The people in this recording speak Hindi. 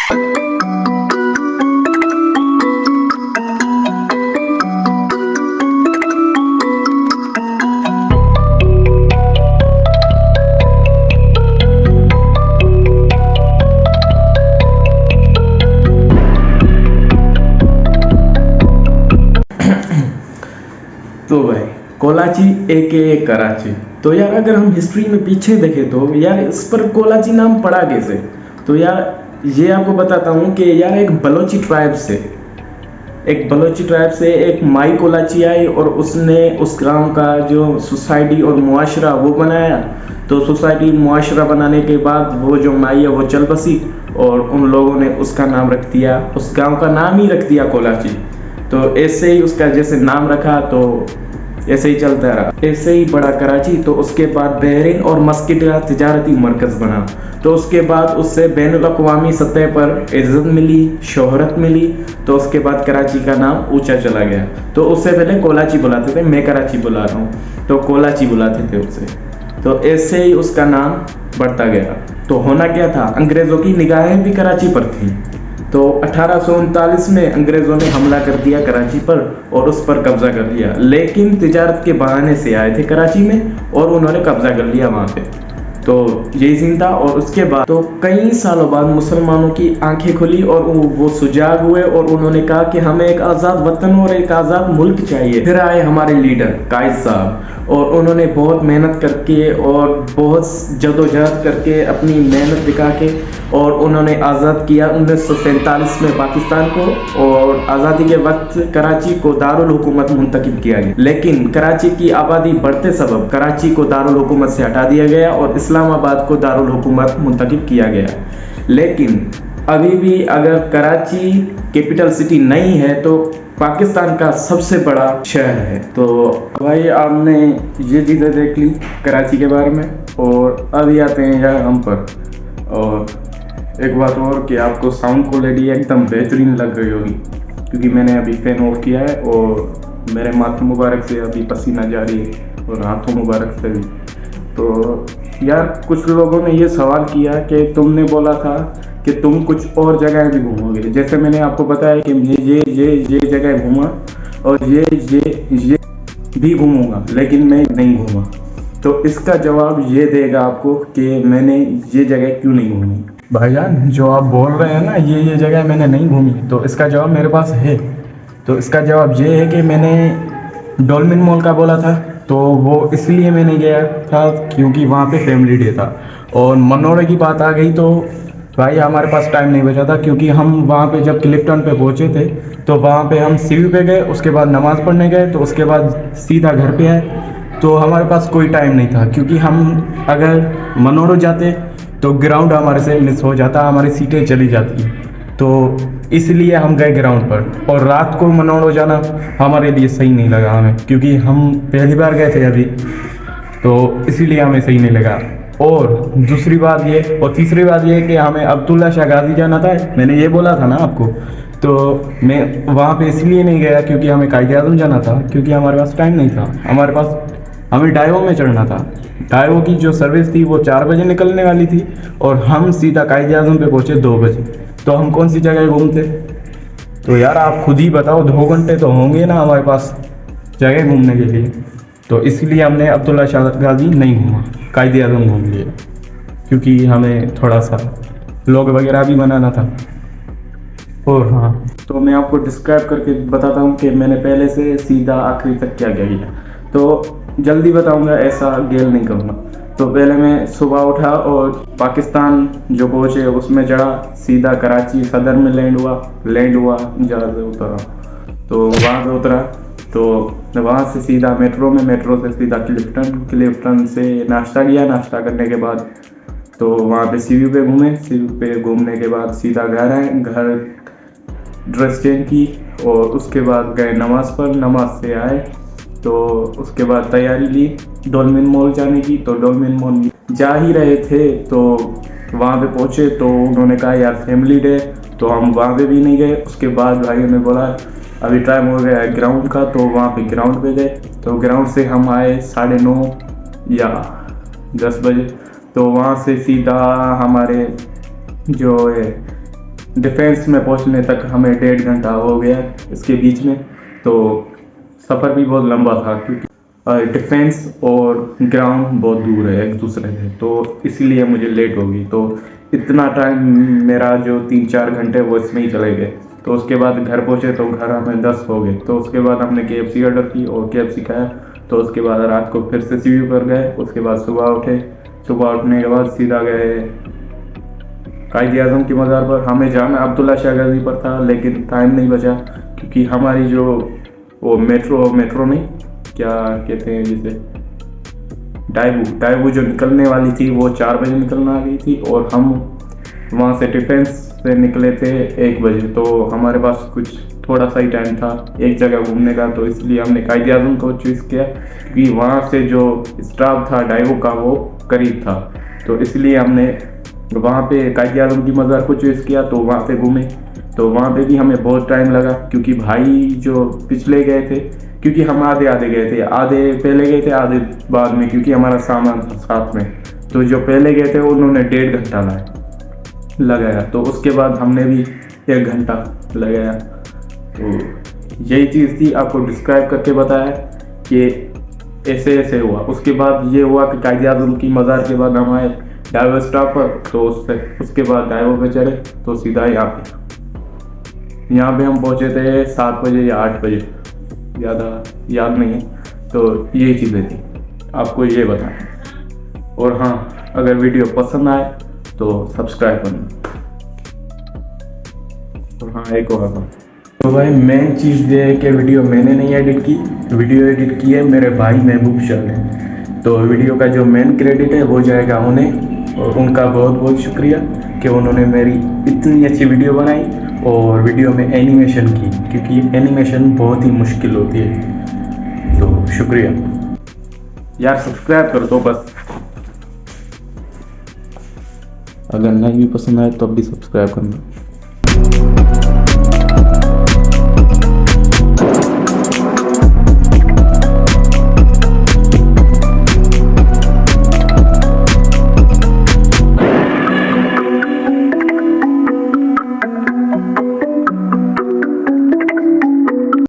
तो भाई कोलाची ए कराची। तो यार अगर हम हिस्ट्री में पीछे देखें तो यार इस पर कोलाची नाम पड़ा कैसे। तो यार ये आपको बताता हूँ कि यार एक बलोची ट्राइब से एक माई कोलाची आई और उसने उस गांव का जो सोसाइटी और मुआशरा वो बनाया। तो सोसाइटी मुआशरा बनाने के बाद वो जो माई है वो चल बसी और उन लोगों ने उसका नाम रख दिया, उस गांव का नाम ही रख दिया कोलाची। तो ऐसे ही उसका जैसे नाम रखा तो ऐसे ही चलता रहा, ऐसे ही बड़ा कराची। तो उसके बाद बहरीन और मस्कट का तिजारती मरकज़ बना। तो उसके बाद उससे बैनुल-अक़वामी सतह पर इज़्ज़त मिली, शोहरत मिली। तो उसके बाद कराची का नाम ऊंचा चला गया। तो उससे पहले कोलाची बुलाते थे, मैं कराची बुला रहा हूँ तो कोलाची बुलाते थे उससे। तो ऐसे ही उसका नाम बढ़ता गया। तो होना क्या था, अंग्रेज़ों की निगाहें भी कराची पर थी। तो 1839 में अंग्रेज़ों ने हमला कर दिया कराची पर और उस पर कब्जा कर लिया। लेकिन तिजारत के बहाने से आए थे कराची में और उन्होंने कब्जा कर लिया वहाँ पे। तो यही सीन था। और उसके बाद तो कई सालों बाद मुसलमानों की आंखें खुली और वो सुजाग हुए और उन्होंने कहा कि हमें एक आज़ाद वतन और एक आज़ाद मुल्क चाहिए। फिर आए हमारे लीडर कायद साहब और उन्होंने बहुत मेहनत करके और बहुत जदोजहद करके अपनी मेहनत दिखा के और उन्होंने आज़ाद किया 1947 में पाकिस्तान को। और आज़ादी के वक्त कराची को दारुल हुकूमत मुंतखब किया गया। लेकिन कराची की आबादी बढ़ते सबब कराची को दारुल हुकूमत से हटा दिया गया और इस्लामाबाद को दारुल हुकूमत मुंतखब किया गया। लेकिन अभी भी अगर कराची कैपिटल सिटी नहीं है तो पाकिस्तान का सबसे बड़ा शहर है। तो भाई आपने ये चीज़ें देख ली कराची के बारे में। और अभी आते हैं यार हम पर। और एक बात और कि आपको साउंड क्वालिटी एकदम बेहतरीन लग रही होगी क्योंकि मैंने अभी फ़ैन ऑफ किया है और मेरे माथे मुबारक से अभी पसीना जारी है और हाथों मुबारक से भी। तो यार कुछ लोगों ने ये सवाल किया कि तुमने बोला था कि तुम कुछ और जगह भी घूमोगे। जैसे मैंने आपको बताया कि ये जगह घूमा और ये भी घूमूंगा, लेकिन मैं नहीं घूमा। तो इसका जवाब ये देगा आपको कि मैंने ये जगह क्यों नहीं घूमी। भाईजान जो आप बोल रहे हैं ना ये जगह मैंने नहीं घूमी, तो इसका जवाब मेरे पास है। तो इसका जवाब ये है कि मैंने डोलमिन मॉल का बोला था तो वो इसलिए मैंने गया था क्योंकि वहाँ पे फैमिली डे था। और मनोरे की बात आ गई तो भाई हमारे पास टाइम नहीं बचा था क्योंकि हम वहाँ पे जब क्लिफ्टन पे पहुँचे थे तो वहाँ पे हम सीवी पे गए, उसके बाद नमाज़ पढ़ने गए, तो उसके बाद सीधा घर पे आए। तो हमारे पास कोई टाइम नहीं था क्योंकि हम अगर मनोरो जाते तो ग्राउंड हमारे से मिस हो जाता, हमारी सीटें चली जाती। तो इसलिए हम गए ग्राउंड पर। और रात को मनोरो जाना हमारे लिए सही नहीं लगा हमें क्योंकि हम पहली बार गए थे अभी, तो इसीलिए हमें सही नहीं लगा। और दूसरी बात ये और तीसरी बात ये कि हमें अब्दुल्ला शाह गाजी जाना था, मैंने ये बोला था ना आपको। तो मैं वहाँ पे इसलिए नहीं गया क्योंकि हमें कायद-ए-आज़म जाना था क्योंकि हमारे पास टाइम नहीं था। हमें डाइवो में चढ़ना था। डाइवो की जो सर्विस थी वो 4 बजे निकलने वाली थी और हम सीधा कायद-ए-आज़म पे पहुँचे 2 बजे। तो हम कौन सी जगह घूमते। तो यार आप खुद ही बताओ, 2 घंटे तो होंगे ना हमारे पास जगह घूमने के लिए। तो इसलिए हमने अब्दुल्ला शाह गाजी नहीं घूमा, कायद-ए-आज़म घूम लिए क्योंकि हमें थोड़ा सा व्लॉग वगैरह भी बनाना था। और हाँ, तो मैं आपको डिस्क्राइब करके बताता हूँ कि मैंने पहले से सीधा आखिरी तक क्या क्या किया। तो जल्दी बताऊँगा, ऐसा गेल नहीं करूँगा। तो पहले मैं सुबह उठा और पाकिस्तान जो कोच है उसमें चढ़ा, सीधा कराची सदर में लैंड हुआ जहाज़ उतरा। तो वहाँ पे उतरा तो वहाँ से सीधा मेट्रो से सीधा क्लिफ्टन से नाश्ता किया। नाश्ता करने के बाद तो वहाँ पे सीवी पे घूमने के बाद सीधा घर आए, घर ड्रेस चेंज की और उसके बाद गए नमाज़ पर। नमाज से आए तो उसके बाद तैयारी ली डोलमिन मॉल जाने की। तो डोलमिन मॉल जा ही रहे थे तो वहाँ पे पहुँचे तो उन्होंने कहा यार फैमिली डे, तो हम वहाँ पे भी नहीं गए। उसके बाद भाइयों ने बोला अभी टाइम हो गया है ग्राउंड का, तो वहाँ पे ग्राउंड पे गए। तो ग्राउंड से हम आए 9:30 या 10 बजे। तो वहाँ से सीधा हमारे जो है डिफेंस में पहुंचने तक हमें 1.5 घंटा हो गया इसके बीच में। तो सफ़र भी बहुत लंबा था क्योंकि डिफेंस और ग्राउंड बहुत दूर है एक दूसरे से, तो इसीलिए मुझे लेट हो गई। तो इतना टाइम मेरा जो 3-4 घंटे वो इसमें ही चले गए। तो उसके बाद घर पहुंचे तो घर हमें 10 हो गए। तो उसके बाद हमने KFC ऑर्डर की और KFC खाया। तो उसके बाद रात को फिर से CU पर गए। उसके बाद सुबह उठे, सुबह उठने के बाद सीधा गए कायद आज़म की मज़ार पर। हमें जाना अब्दुल्ला शाह गाजी पर था, लेकिन टाइम नहीं बचा क्योंकि हमारी जो वो मेट्रो नहीं, क्या कहते हैं जिसे, डाइवू जो निकलने वाली थी वो 4 बजे निकलना आ गई थी और हम वहाँ से डिफेंस से निकले थे 1 बजे। तो हमारे पास कुछ थोड़ा सा ही टाइम था एक जगह घूमने का, तो इसलिए हमने कायद आज़म को चूज़ किया क्योंकि वहाँ से जो स्टाफ था डाइवू का वो करीब था। तो इसलिए हमने वहाँ पे कायद आज़म की मज़ार को चूज़ किया। तो वहाँ पे घूमे, तो वहाँ पे भी हमें बहुत टाइम लगा क्योंकि भाई जो पिछले गए थे, क्योंकि हम आधे गए थे, आधे पहले गए थे आधे बाद में, क्योंकि हमारा सामान था साथ में। तो जो पहले गए थे उन्होंने 1.5 घंटा लगाया। तो उसके बाद हमने भी 1 घंटा लगाया। तो यही चीज़ थी, आपको डिस्क्राइब करके बताया कि ऐसे हुआ। उसके बाद ये हुआ कि कायद आज़म की मज़ार के बाद हम आए डाइवो स्टॉप पर। तो उसके बाद डाइवो पे चढ़े तो सीधा यहाँ पे हम पहुँचे थे 7 बजे या 8 बजे, ज़्यादा याद नहीं है। तो यही चीज़ें थी, आपको ये बताएं। और हाँ, अगर वीडियो पसंद आए तो सब्सक्राइब करना। और हाँ, एक और बात, तो भाई मेन चीज़ ये है कि वीडियो मैंने नहीं एडिट की, वीडियो एडिट की है मेरे भाई महबूब शाह ने। तो वीडियो का जो मेन क्रेडिट है वो जाएगा उन्हें, और उनका बहुत बहुत शुक्रिया कि उन्होंने मेरी इतनी अच्छी वीडियो बनाई और वीडियो में एनिमेशन की, क्योंकि एनिमेशन बहुत ही मुश्किल होती है। तो शुक्रिया यार, सब्सक्राइब कर दो बस। अगर नहीं भी पसंद आए तो अब भी सब्सक्राइब करना।